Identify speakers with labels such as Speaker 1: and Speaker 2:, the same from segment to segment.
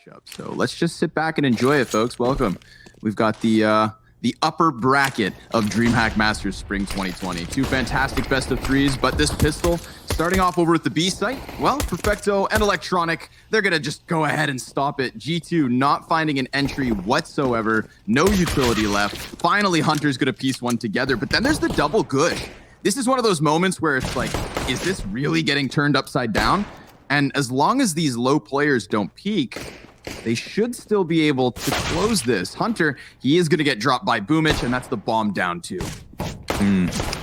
Speaker 1: matchup. So let's just sit back and enjoy it, folks. Welcome. We've got the upper bracket of Dreamhack Masters Spring 2020. Two fantastic best of threes, but this pistol, starting off over at the B site, well, Perfecto and Electronic, they're gonna just go ahead and stop it. G2 not finding an entry whatsoever, no utility left. Finally, Hunter's gonna piece one together, but then there's the double gush. This is one of those moments where it's like, is this really getting turned upside down? And as long as these low players don't peak, they should still be able to close this. Hunter, he is going to get dropped by Boomich, and that's the bomb down too.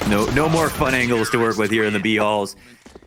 Speaker 2: No more fun angles to work with here in the B halls.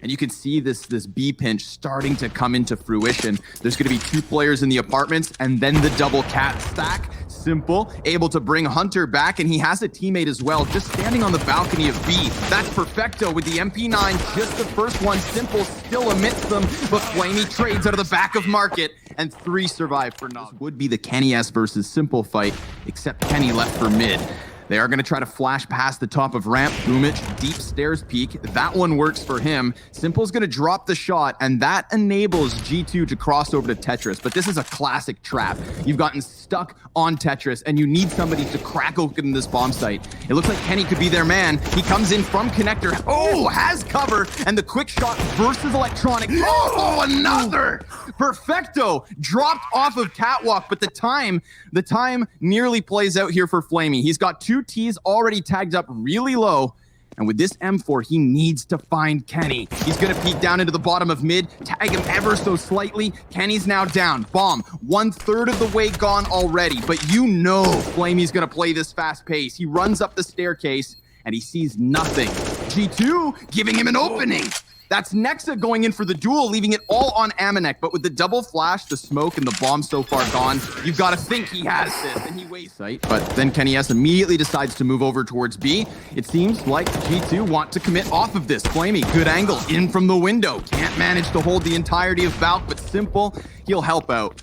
Speaker 1: And you can see this B pinch starting to come into fruition. There's going to be two players in the apartments, and then the double cat stack. s1mple able to bring Hunter back, and he has a teammate as well, just standing on the balcony of B. That's Perfecto with the MP9, just the first one. s1mple still amidst them, but Flamey trades out of the back of market, and 3 survive for NAVI. This would be the Kenny S versus s1mple fight, except Kenny left for mid. They are going to try to flash past the top of ramp. Boomich, deep stairs peek. That one works for him. s1mple's going to drop the shot, and that enables G2 to cross over to Tetris. But this is a classic trap. You've gotten stuck on Tetris, and you need somebody to crack open this bomb site. It looks like Kenny could be their man. He comes in from connector. Oh, has cover, and the quick shot versus Electronic. Oh, another! Perfecto dropped off of catwalk, but the time nearly plays out here for Flamey. He's got 2 T's already tagged up really low. And with this M4, he needs to find Kenny. He's going to peek down into the bottom of mid, tag him ever so slightly. Kenny's now down. Bomb, 1/3 of the way gone already. But you know Flamey's going to play this fast pace. He runs up the staircase, and he sees nothing. G2 giving him an opening. That's Nexa going in for the duel, leaving it all on Amanek. But with the double flash, the smoke, and the bomb so far gone, you've got to think he has this. And he waits sight. But then Kenny S immediately decides to move over towards B. It seems like G2 want to commit off of this. Flamey, good angle, in from the window. Can't manage to hold the entirety of Valk, but s1mple, he'll help out.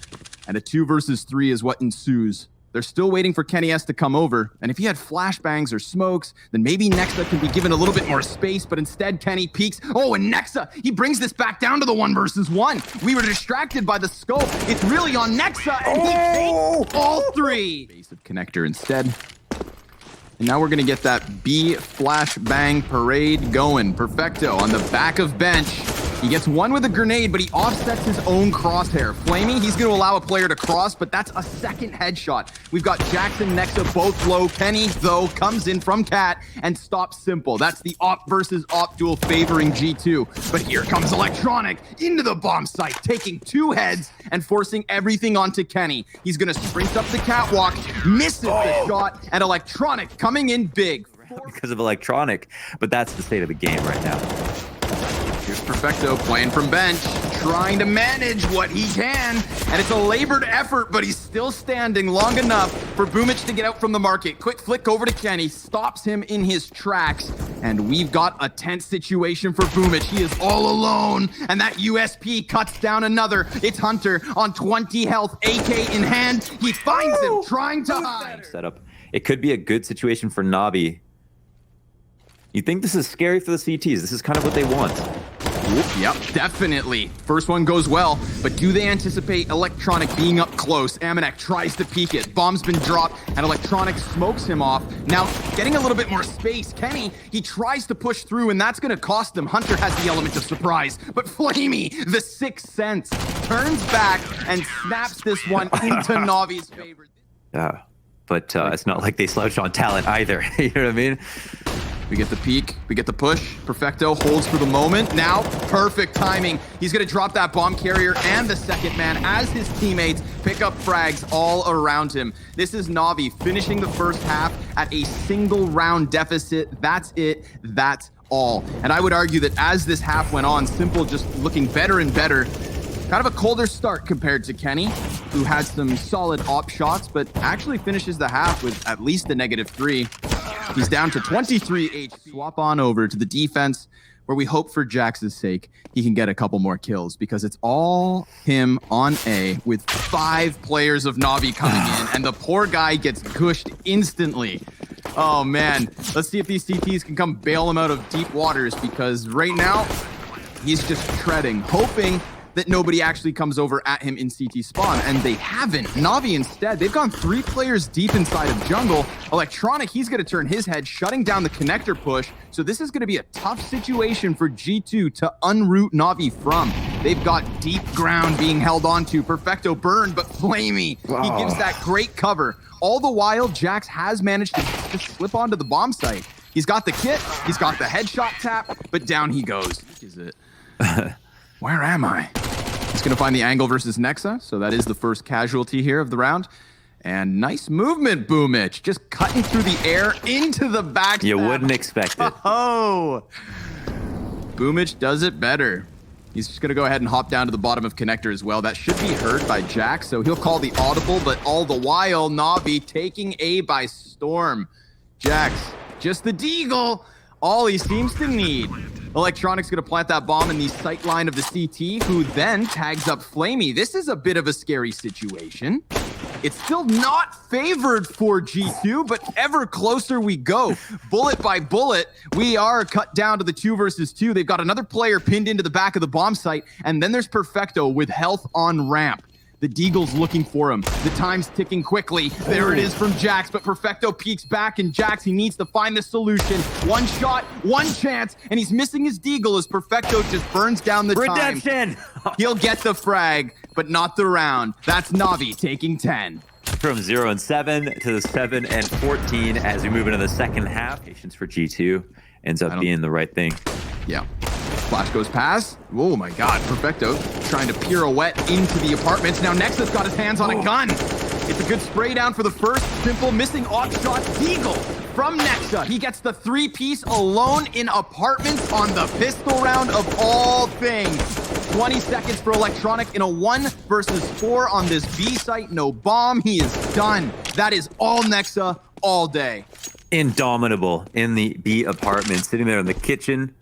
Speaker 1: And a 2 versus 3 is what ensues. They're still waiting for Kenny S to come over, and if he had flashbangs or smokes, then maybe Nexa can be given a little bit more space, but instead Kenny peeks. Oh, and Nexa, he brings this back down to the 1 versus 1. We were distracted by the scope. It's really on Nexa, and he takes all 3. Base of connector instead. And now we're going to get that B flashbang parade going. Perfecto on the back of bench. He gets 1 with a grenade, but he offsets his own crosshair. Flamey, he's going to allow a player to cross, but that's a second headshot. We've got Jackson, Nexa, both low. Kenny, though, comes in from Cat and stops s1mple. That's the op versus op duel favoring G2. But here comes Electronic into the bomb site, taking 2 heads and forcing everything onto Kenny. He's going to sprint up the catwalk, misses the shot, and Electronic coming in big.
Speaker 2: Because of Electronic, but that's the state of the game right now.
Speaker 1: Here's Perfecto playing from bench, trying to manage what he can, and it's a labored effort, but he's still standing long enough for Boomich to get out from the market. Quick flick over to Kenny, stops him in his tracks, and we've got a tense situation for Boomich. He is all alone, and that USP cuts down another. It's Hunter on 20 health, AK in hand. He finds him, trying to hide.
Speaker 2: Setup. It could be a good situation for NAVI. You think this is scary for the CTs? This is kind of what they want.
Speaker 1: Yep, definitely. First one goes well, but do they anticipate Electronic being up close? Amanek tries to peek it. Bomb's been dropped, and Electronic smokes him off. Now, getting a little bit more space. Kenny, he tries to push through, and that's going to cost him. Hunter has the element of surprise, but Flamey, the 6th sense, turns back and snaps this one into NAVI's favor.
Speaker 2: Yeah, but it's not like they slouched on talent either. You know what I mean?
Speaker 1: We get the peek, we get the push. Perfecto holds for the moment. Now, perfect timing. He's going to drop that bomb carrier and the second man as his teammates pick up frags all around him. This is NAVI finishing the first half at a single round deficit. That's it. That's all. And I would argue that as this half went on, s1mple just looking better and better. Kind of a colder start compared to Kenny, who had some solid op shots, but actually finishes the half with at least a -3. He's down to 23 HP. Swap on over to the defense, where we hope for Jax's sake he can get a couple more kills, because it's all him on A with 5 players of NAVI coming in, and the poor guy gets gushed instantly. Oh man, let's see if these CTs can come bail him out of deep waters, because right now he's just treading, hoping that nobody actually comes over at him in CT spawn, and they haven't. Navi instead, they've gone 3 players deep inside of jungle. Electronic, he's going to turn his head, shutting down the connector push. So this is going to be a tough situation for G2 to unroot Navi from. They've got deep ground being held onto. Perfecto burned, but Flamey, he gives that great cover. All the while, Jax has managed to just slip onto the bomb site. He's got the kit, he's got the headshot tap, but down he goes. Is it? Where am I? He's gonna find the angle versus Nexa, so that is the first casualty here of the round. And nice movement, Boomich. Just cutting through the air into the back.
Speaker 2: You wouldn't expect it.
Speaker 1: Oh, Boomich does it better. He's just gonna go ahead and hop down to the bottom of connector as well. That should be heard by Jax, so he'll call the audible, but all the while, Navi taking A by storm. Jax, just the deagle, all he seems to need. Electronic's gonna plant that bomb in the sight line of the CT, who then tags up Flamey. This is a bit of a scary situation. It's still not favored for G2, but ever closer we go. Bullet by bullet, we are cut down to the 2 versus 2. They've got another player pinned into the back of the bomb site, and then there's Perfecto with health on ramp. The Deagle's looking for him. The time's ticking quickly. There it is from Jax, but Perfecto peeks back, and Jax, he needs to find the solution. One shot, one chance, and he's missing his Deagle as Perfecto just burns down the
Speaker 2: Redemption!
Speaker 1: time. He'll get the frag, but not the round. That's Navi taking 10.
Speaker 2: From 0-7 to the 7-14 as we move into the second half. Patience for G2 ends up being the right thing.
Speaker 1: Yeah. Flash goes past. Oh my god, Perfecto trying to pirouette into the apartments. Now Nexa's got his hands on a gun. It's a good spray down for the first. s1mple missing off shot. Deagle from Nexa. He gets the 3-piece alone in apartments on the pistol round of all things. 20 seconds for Electronic in a 1 versus 4 on this B site. No bomb. He is done. That is all Nexa all day.
Speaker 2: Indomitable in the B apartment, sitting there in the kitchen.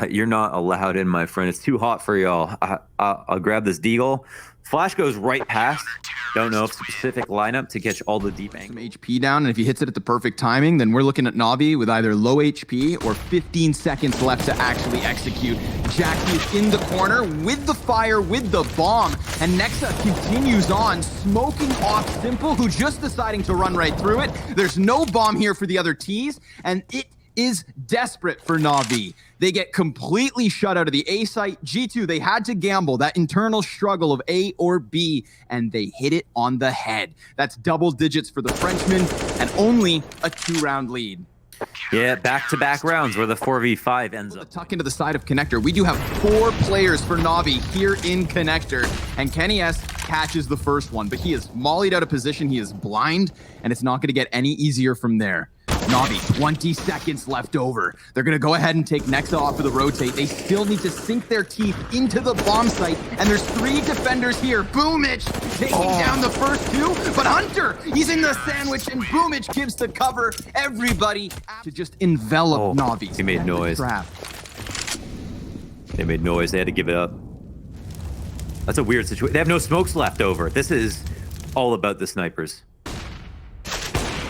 Speaker 2: You're not allowed in, my friend. It's too hot for y'all. I'll grab this Deagle. Flash goes right past. Don't know if specific lineup to catch all the deep angles.
Speaker 1: Some HP down, and if he hits it at the perfect timing, then we're looking at Navi with either low HP or 15 seconds left to actually execute. Jackie is in the corner with the fire, with the bomb, and Nexa continues on, smoking off s1mple, who just deciding to run right through it. There's no bomb here for the other Ts, and it is desperate for Navi. They get completely shut out of the A site. G2, they had to gamble that internal struggle of A or B, and they hit it on the head. That's double digits for the Frenchman, and only a 2-round lead.
Speaker 2: Yeah, back-to-back rounds where the 4v5 ends up.
Speaker 1: Tuck into the side of connector. We do have 4 players for Navi here in connector, and Kenny S catches the first one, but he is mollied out of position. He is blind, and it's not going to get any easier from there. Navi, 20 seconds left over. They're going to go ahead and take Nexa off of the rotate. They still need to sink their teeth into the bomb site, and there's 3 defenders here. Boomich taking down the first 2, but Hunter, he's in the sandwich, and Boomich gives the cover. Everybody to just envelop Navi.
Speaker 2: He made noise. They made noise. They had to give it up. That's a weird situation. They have no smokes left over. This is all about the snipers.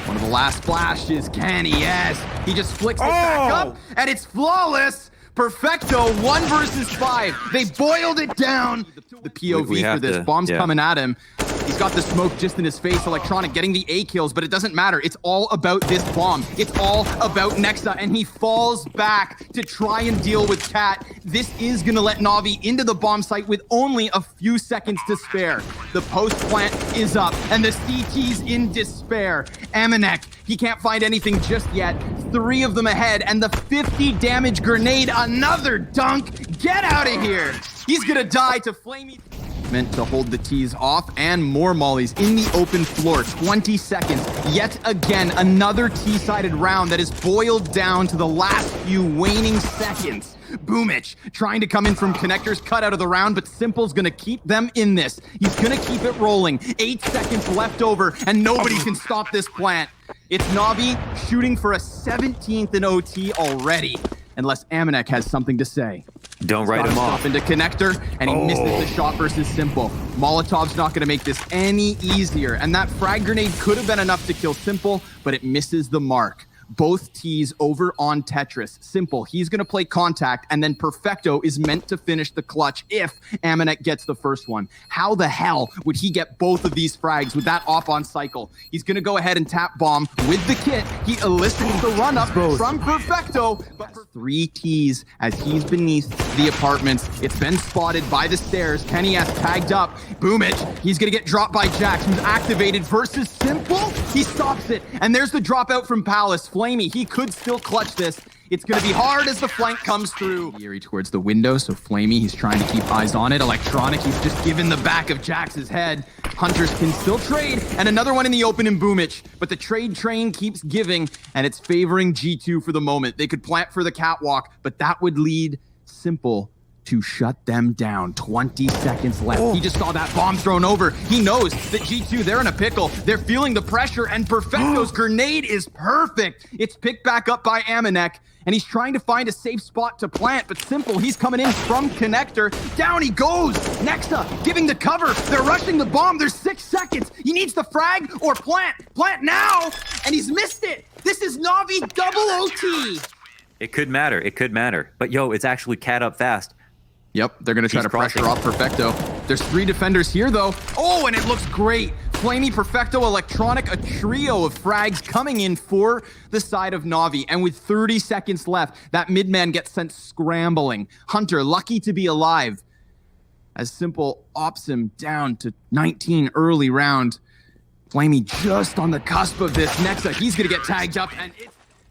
Speaker 1: One of the last flashes, Kenny, yes. He just flicks it back up, and it's flawless. Perfecto, 1 versus 5. They boiled it down. The POV for this. Bomb's coming at him. He's got the smoke just in his face. Electronic getting the A kills, but it doesn't matter. It's all about this bomb. It's all about Nexa, and he falls back to try and deal with Cat. This is going to let Navi into the bomb site with only a few seconds to spare. The post plant is up, and the CT's in despair. Amanek, he can't find anything just yet. 3 of them ahead, and the 50 damage grenade, another dunk. Get out of here. He's going to die to Flamey. Meant to hold the T's off, and more mollies in the open floor. 20 seconds. Yet again, another T-sided round that is boiled down to the last few waning seconds. Boomich trying to come in from connectors, cut out of the round, but s1mple's gonna keep them in this. He's gonna keep it rolling. 8 seconds left over, and nobody can stop this plant. It's Navi shooting for a 17th in OT already, unless Amanek has something to say.
Speaker 2: Don't write him off.
Speaker 1: Into connector, and he misses the shot versus s1mple. Molotov's not going to make this any easier, and that frag grenade could have been enough to kill s1mple, but it misses the mark. both tees over on Tetris. s1mple, he's going to play contact, and then Perfecto is meant to finish the clutch if Amanek gets the first one. How the hell would he get both of these frags with that op on cycle? He's going to go ahead and tap bomb with the kit. He elicits the run-up from Perfecto, but 3 tees as he's beneath the apartments. It's been spotted by the stairs. Kenny has tagged up. Boomich, he's going to get dropped by Jax, who's activated versus s1mple. He stops it, and there's the dropout from Palace. Flamey, he could still clutch this. It's going to be hard as the flank comes through. Eerie towards the window, so Flamey, he's trying to keep eyes on it. Electronic, he's just given the back of Jax's head. Hunters can still trade, and another one in the open in Boomich. But the trade train keeps giving, and it's favoring G2 for the moment. They could plant for the catwalk, but that would lead s1mple to shut them down. 20 seconds left. He just saw that bomb thrown over. He knows that G2, they're in a pickle. They're feeling the pressure, and Perfecto's grenade is perfect. It's picked back up by Amanek, and he's trying to find a safe spot to plant, but s1mple, he's coming in from connector. Down he goes. Nexa giving the cover. They're rushing the bomb. There's 6 seconds. He needs the frag or plant. Plant now, and he's missed it. This is NAVI double OT.
Speaker 2: It could matter. It could matter. But yo, it's actually cat up fast.
Speaker 1: Yep, they're going to try to pressure off Perfecto. There's 3 defenders here, though. Oh, and it looks great. Flamey, Perfecto, Electronic, a trio of frags coming in for the side of NAVI. And with 30 seconds left, that mid-man gets sent scrambling. Hunter, lucky to be alive, as s1mple ops him down to 19 early round. Flamey just on the cusp of this. Nexa, he's going to get tagged up,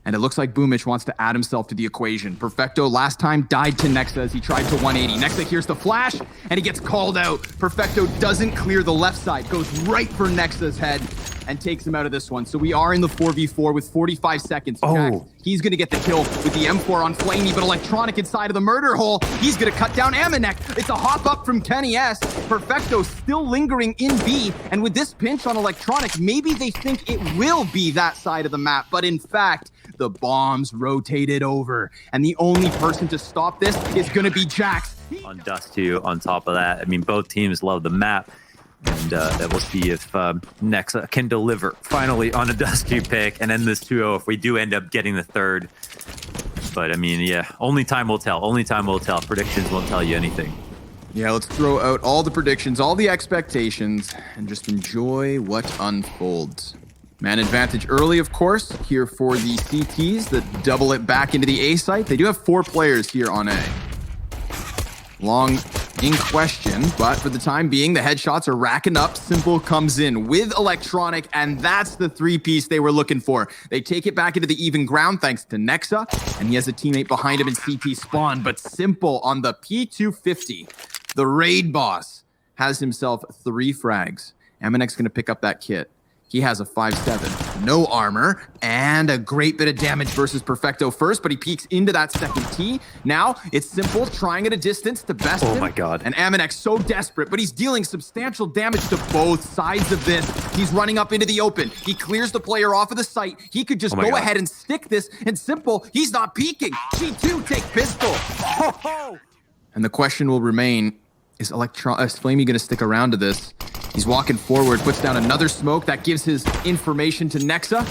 Speaker 1: and it looks like Boomich wants to add himself to the equation. Perfecto last time died to Nexa as he tried to 180. Nexa hears the flash, and he gets called out. Perfecto doesn't clear the left side, goes right for Nexa's head, and takes him out of this one. So we are in the 4v4 with 45 seconds. Jax, he's going to get the kill with the M4 on Flamey, but Electronic inside of the murder hole. He's going to cut down Amanek. It's a hop up from Kenny S. Perfecto still lingering in B, and with this pinch on Electronic, maybe they think it will be that side of the map, but in fact, the bombs rotated over, and the only person to stop this is going to be Jax.
Speaker 2: On Dust 2, on top of that, I mean, both teams love the map. And that we'll see if Nexa can deliver finally on a Dust 2 pick and end this 2-0 if we do end up getting the third. But I mean, yeah, only time will tell. Only time will tell. Predictions won't tell you anything.
Speaker 1: Yeah, let's throw out all the predictions, all the expectations, and just enjoy what unfolds. Man advantage early, of course, here for the CTs that double it back into the A site. They do have 4 players here on A. Long in question, but for the time being, the headshots are racking up. s1mple comes in with Electronic, and that's the 3-piece they were looking for. They take it back into the even ground thanks to Nexa, and he has a teammate behind him in CT spawn, but s1mple on the P250, the raid boss, has himself 3 frags. Amanek's going to pick up that kit. He has a 5-7, no armor, and a great bit of damage versus Perfecto first, but he peeks into that second T. Now, it's s1mple trying at a distance to best him.
Speaker 2: Oh my god.
Speaker 1: And Amanek's so desperate, but he's dealing substantial damage to both sides of this. He's running up into the open. He clears the player off of the site. He could just go ahead and stick this, and s1mple, he's not peeking. G2 take pistol. Oh. And the question will remain, is Flamey going to stick around to this? He's walking forward, puts down another smoke. That gives his information to Nexa.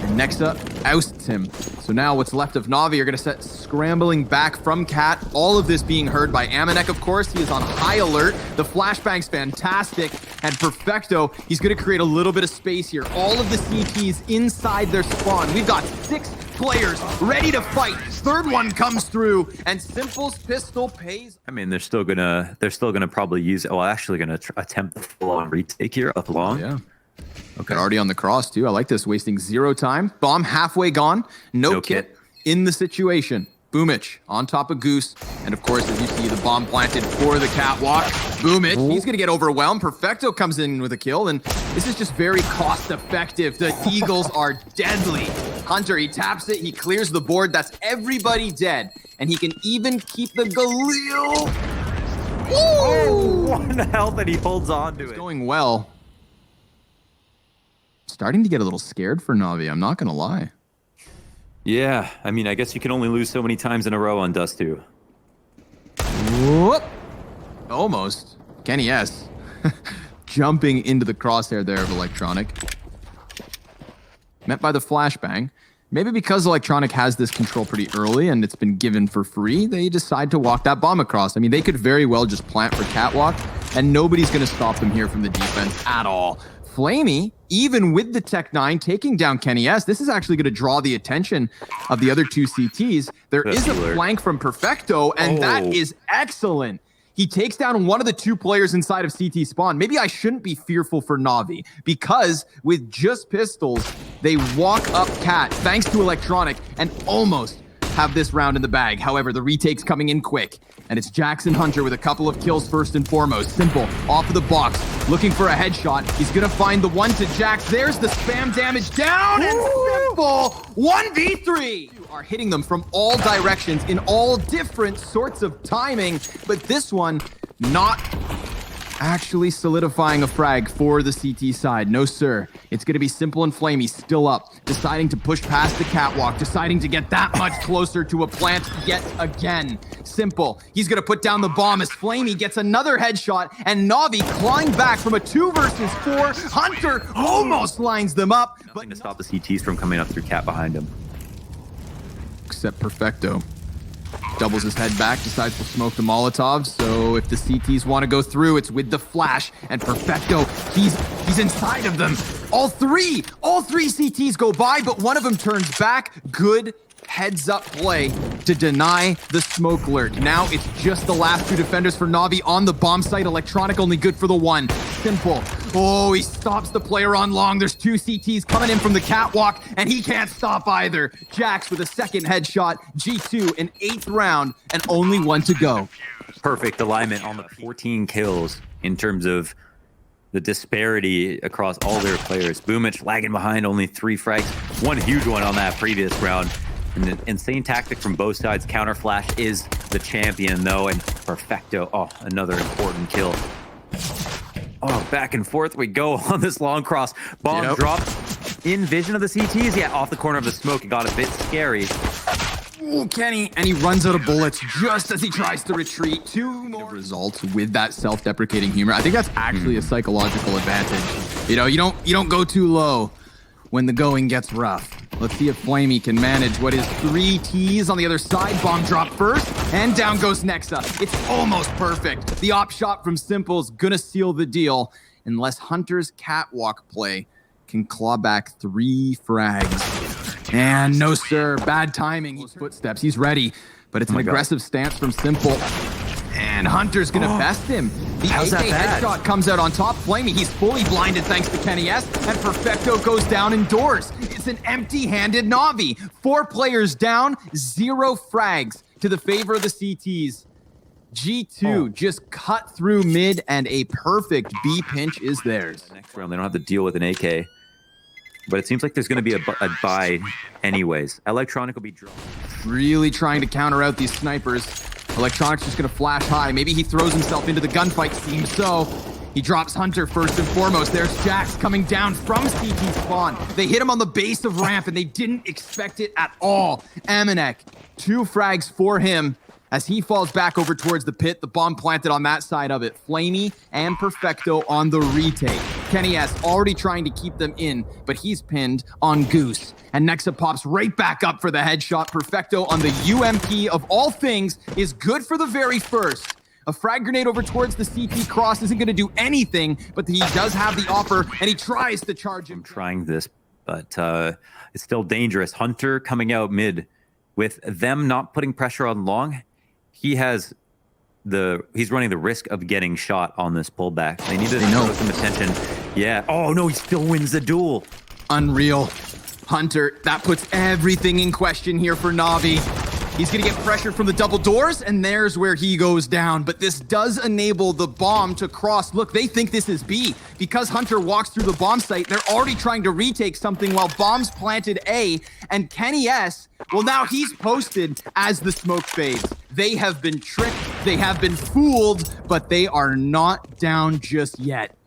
Speaker 1: And Nexa ousts him. So now what's left of NAVI are going to set scrambling back from Cat. All of this being heard by Amanek, of course. He is on high alert. The flashbang's fantastic. And Perfecto, he's going to create a little bit of space here. All of the CTs inside their spawn. We've got 6 players ready to fight. Third one comes through, and s1mple's pistol pays.
Speaker 2: I mean, they're still gonna probably use it. Well, actually gonna attempt the full-on retake here up long.
Speaker 1: Yeah. Okay. Already on the cross too. I like this, wasting 0 time. Bomb halfway gone. No kit in the situation. Boomich on top of Goose. And of course, as you see, the bomb planted for the catwalk. Boomich, he's going to get overwhelmed. Perfecto comes in with a kill, and this is just very cost-effective. The Eagles are deadly. Hunter, he taps it, he clears the board. That's everybody dead. And he can even keep the Galil.
Speaker 2: Oh, 1 health, and he holds on to it.
Speaker 1: It's going well. Starting to get a little scared for NAVI, I'm not going to lie.
Speaker 2: Yeah, I mean, I guess you can only lose so many times in a row on Dust 2.
Speaker 1: Whoop. Almost. Kenny S. Jumping into the crosshair there of Electronic. Met by the flashbang. Maybe because Electronic has this control pretty early and it's been given for free, they decide to walk that bomb across. I mean, they could very well just plant for catwalk, and nobody's going to stop them here from the defense at all. Flamey, even with the Tech 9 taking down Kenny S, this is actually going to draw the attention of the other two CTs. There is a flank from Perfecto, and that is excellent. He takes down one of the two players inside of CT spawn. Maybe I shouldn't be fearful for Navi, because with just pistols, they walk up Cat, thanks to Electronic, and almost have this round in the bag. However, the retake's coming in quick, and it's Jackson Hunter with a couple of kills first and foremost. s1mple off of the box, looking for a headshot. He's gonna find the one to Jax. There's the spam damage down, and s1mple 1v3 are hitting them from all directions in all different sorts of timing, but this one not actually solidifying a frag for the CT side. No, sir. It's going to be s1mple and Flamey still up, deciding to push past the catwalk, deciding to get that much closer to a plant yet again. s1mple, he's going to put down the bomb as Flamey gets another headshot, and Navi clawing back from a 2 versus 4. Hunter almost lines them up,
Speaker 2: but to stop the CTs from coming up through Cat behind him.
Speaker 1: Except Perfecto. Doubles his head back, decides to smoke the Molotov. So if the CTs want to go through, it's with the flash. And Perfecto, he's inside of them. All three CTs go by, but one of them turns back. Good heads up play to deny the smoke lurk. Now it's just the last two defenders for Navi on the bomb site. Electronic only good for the one. s1mple. Oh, he stops the player on long. There's two CTs coming in from the catwalk, and he can't stop either. Jax with a second headshot. G2 in 8th round, and only one to go.
Speaker 2: Perfect alignment on the 14 kills in terms of the disparity across all their players. Boomich lagging behind, only 3 frags. One huge one on that previous round. An insane tactic from both sides. Counter flash is the champion, though, and Perfecto. Oh, another important kill. Oh, back and forth we go on this long cross. Bomb dropped in vision of the CTs. Yeah, off the corner of the smoke. It got a bit scary.
Speaker 1: Ooh, Kenny, and he runs out of bullets just as he tries to retreat. 2 more results with that self-deprecating humor. I think that's actually a psychological advantage. You know, you don't go too low when the going gets rough. Let's see if Flamey can manage what is 3 Ts on the other side. Bomb drop first, and down goes Nexa. It's almost perfect. The op shot from s1mple's gonna seal the deal, unless Hunter's catwalk play can claw back 3 frags. And no, sir, bad timing. His footsteps, he's ready, but it's an aggressive stance from s1mple. And Hunter's gonna best him. The AK headshot comes out on top. Flamey, he's fully blinded thanks to Kenny S. And Perfecto goes down indoors. It's an empty-handed Navi. 4 players down, 0 frags to the favor of the CTs. G2 just cut through mid, and a perfect B pinch is theirs.
Speaker 2: Next round, they don't have to deal with an AK. But it seems like there's going to be a buy anyways. Electronic will be drawn.
Speaker 1: Really trying to counter out these snipers. Electronic's just going to flash high. Maybe he throws himself into the gunfight. Seems so. He drops Hunter first and foremost. There's Jax coming down from CT spawn. They hit him on the base of ramp, and they didn't expect it at all. Amanek, 2 frags for him. As he falls back over towards the pit, the bomb planted on that side of it. Flamey and Perfecto on the retake. Kenny S already trying to keep them in, but he's pinned on Goose. And Nexa pops right back up for the headshot. Perfecto on the UMP of all things is good for the very first. A frag grenade over towards the CT cross isn't going to do anything, but he does have the offer, and he tries to charge him.
Speaker 2: I'm trying this, but it's still dangerous. Hunter coming out mid with them not putting pressure on long. He's running the risk of getting shot on this pullback. They need to throw some attention. Yeah. Oh no, he still wins the duel.
Speaker 1: Unreal. Hunter, that puts everything in question here for Navi. He's gonna get pressured from the double doors, and there's where he goes down. But this does enable the bomb to cross. Look, they think this is B. Because Hunter walks through the bomb site, they're already trying to retake something while bombs planted A. And Kenny S, well, now he's posted as the smoke fades. They have been tricked, they have been fooled, but they are not down just yet.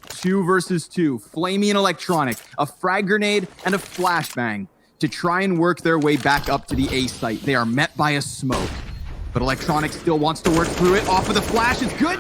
Speaker 1: 2 versus 2, Flamey and Electronic, a frag grenade and a flashbang to try and work their way back up to the A site. They are met by a smoke, but Electronic still wants to work through it. Off of the flash, it's good.